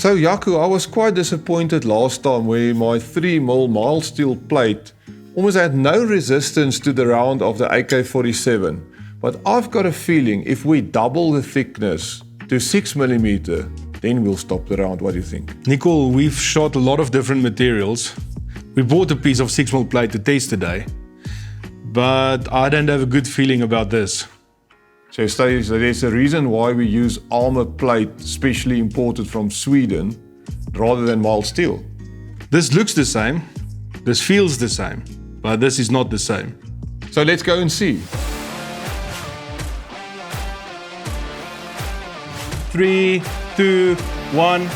So Jaco, I was quite disappointed last time where my 3mm mild steel plate almost had no resistance to the round of the AK-47. But I've got a feeling if we double the thickness to 6mm, then we'll stop the round. What do you think? Nicol, we've shot a lot of different materials. We bought a piece of 6mm plate to test today, but I don't have a good feeling about this. So there's a reason why we use armour plate, specially imported from Sweden, rather than mild steel. This looks the same, this feels the same, but this is not the same. So let's go and see. 3, 2, 1.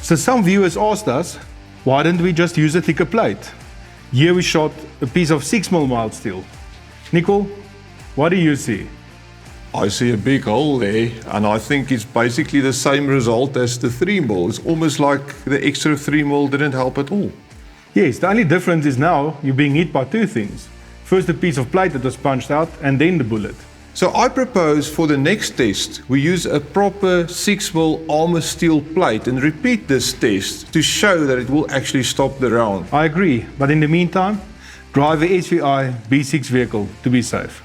So some viewers asked us, why didn't we just use a thicker plate? Here we shot a piece of 6mm mild steel. Nicol, what do you see? I see a big hole there, and I think it's basically the same result as the 3mm. It's almost like the extra 3mm didn't help at all. Yes, the only difference is now you're being hit by two things. First a piece of plate that was punched out, and then the bullet. So I propose for the next test, we use a proper 6mm armour steel plate and repeat this test to show that it will actually stop the round. I agree, but in the meantime, drive a SVI B6 vehicle to be safe.